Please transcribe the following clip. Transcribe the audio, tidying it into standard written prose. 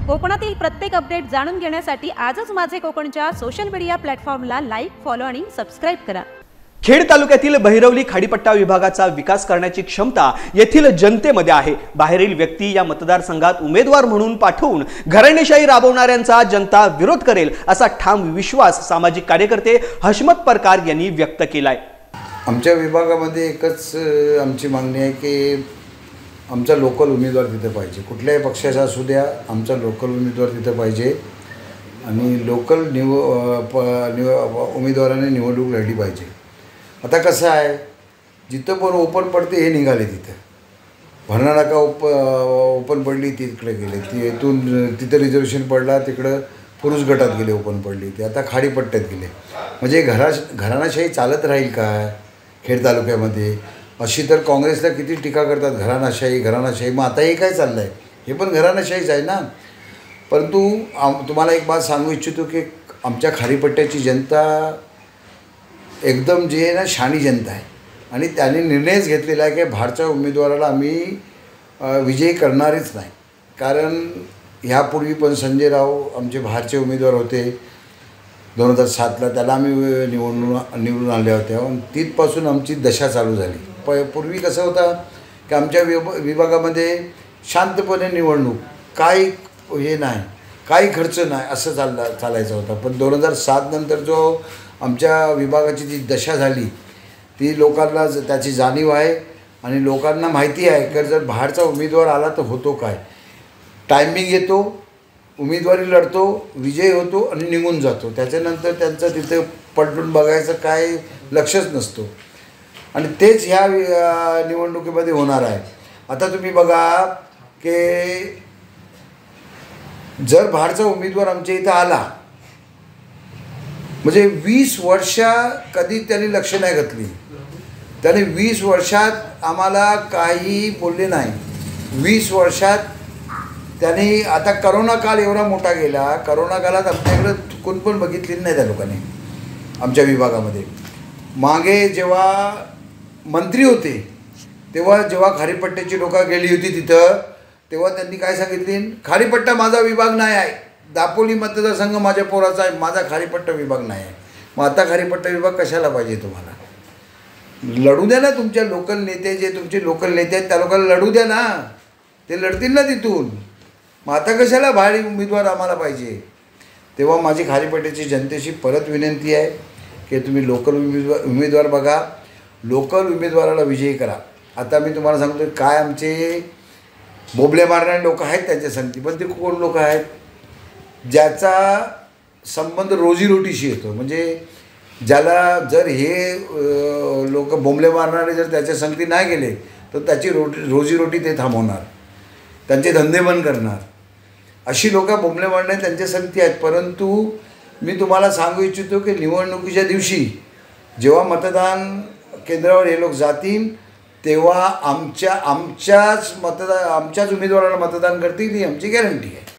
कोकणातील प्रत्येक अपडेट जाणून घेण्यासाठी आजच माझे कोकणच्या सोशल मीडिया प्लॅटफॉर्मला लाईक, फॉलो आणि सबस्क्राइब करा। खेड तालुक्यातील बहिरवली खाडीपट्टा विभागाचा विकास करण्याची क्षमता येथील जनतेमध्ये आहे। बाहेरील व्यक्ती या मतदारसंघात उमेदवार म्हणून पाठवून घराणेशाही राबवणाऱ्यांचा जनता विरोध करेल असा ठाम विश्वास सामाजिक कार्यकर्ते हशमत परकार यांनी व्यक्त केलाय। आमच्या विभागामध्ये एकच आमची मागणी आहे की आमचा लोकल उमेदवार तिथे पाहिजे। कुठल्याही पक्षाचा असू द्या, आमचा लोकल उमेदवार तिथे पाहिजे आणि लोकल उमेदवाराने निवडणूक लढली पाहिजे। आता कसं आहे, जिथं पण ओपन पडते हे निघाले, तिथं भरणा नाका ओपन पडली तिकडे गेले, तिथं रिझर्वेशन पडला तिकडं पुरुष गटात गेले, ओपन पडली ते आता खाडीपट्ट्यात गेले। म्हणजे घराणाशाही चालत राहील का खेड तालुक्यामध्ये? अशी तर काँग्रेसला किती टीका करतात, घराणाशाही। मग आता हे काय चाललं आहे? हे पण घराणाशाहीच आहे ना। परंतु तुम्हाला एक बात सांगू इच्छितो की आमच्या खाडीपट्ट्याची जनता एकदम जे आहे ना शहाणी जनता आहे आणि त्यांनी निर्णयच घेतलेला आहे की बाहेरच्या उमेदवाराला आम्ही विजयी करणारच नाही। कारण ह्यापूर्वी पण संजय राव आमचे बाहेरचे उमेदवार होते 2007ला, त्याला आम्ही निवडून आले होते आणि तिथपासून आमची दशा चालू झाली। पूर्वी कसं होतं की आमच्या विभागामध्ये शांतपणे निवडणूक, काही हे नाही, काही खर्च नाही, असं चालायचं होतं। पण 2007 नंतर जो आमच्या विभागाची जी दशा झाली ती लोकांना त्याची जाणीव आहे आणि लोकांना माहिती आहे की जर बाहेरचा उमेदवार आला तर होतो काय, टायमिंग येतो, उमेदवारी लढतो, विजय होतो आणि निघून जातो। त्याच्यानंतर त्यांचं तिथे पलटून बघायचं काय लक्षच नसतो आणि तेच ह्या निवडणुकीमध्ये होणार आहे। आता तुम्ही बघा की जर बाहेरचा उमेदवार आमच्या इथं आला म्हणजे 20 वर्ष कधी त्यांनी लक्ष नाही घातली, त्याने 20 वर्षात आम्हाला काही बोलले नाही। 20 वर्षात त्यांनी, आता करोना काळ एवढा मोठा गेला, करोना काळात आमच्याकडं कोण पण बघितलेली नाही त्या लोकांनी आमच्या विभागामध्ये। मागे जेव्हा मंत्री होते तेव्हा जेव्हा खाडीपट्ट्याची लोकं गेली होती तिथं, तेव्हा त्यांनी काय सांगितले, खाडीपट्टा माझा विभाग नाही आहे, दापोली मतदारसंघ माझ्या पोराचा आहे, माझा खाडीपट्टा विभाग नाही आहे। मग आता खाडीपट्टा विभाग कशाला पाहिजे तुम्हाला? लढू द्या ना, तुमच्या लोकल नेते, जे तुमचे लोकल नेते आहेत त्या लोकांना लढू द्या ना, ते लढतील ना तिथून। मग आता कशाला बाहेर उमेदवार आम्हाला पाहिजे? तेव्हा माझी खाडीपट्ट्याची जनतेशी परत विनंती आहे की तुम्ही लोकल उमेदवार बघा, लोकल उमेदवाराला विजयी करा। आता मी तुम्हाला सांगतो काय आमचे बोबले मारणारे लोक आहेत त्यांच्या संगती, पण ते कोण लोक आहेत? ज्याचा संबंध रोजीरोटीशी येतो, म्हणजे ज्याला जर हे लोक बोंबले मारणारे जर त्याच्या संगती नाही गेले तर त्याची रोजीरोटी ते थांबवणार, त्यांचे धंदे बंद करणार। अशी लोक बोंबले मारणारे त्यांच्या संगती आहेत। परंतु मी तुम्हाला सांगू इच्छितो की निवडणुकीच्या दिवशी जेव्हा मतदान केंद्रावर हे लोक जातील तेव्हा आमच्याच उमेदवाराला मतदान करतील ही आमची गॅरंटी आहे।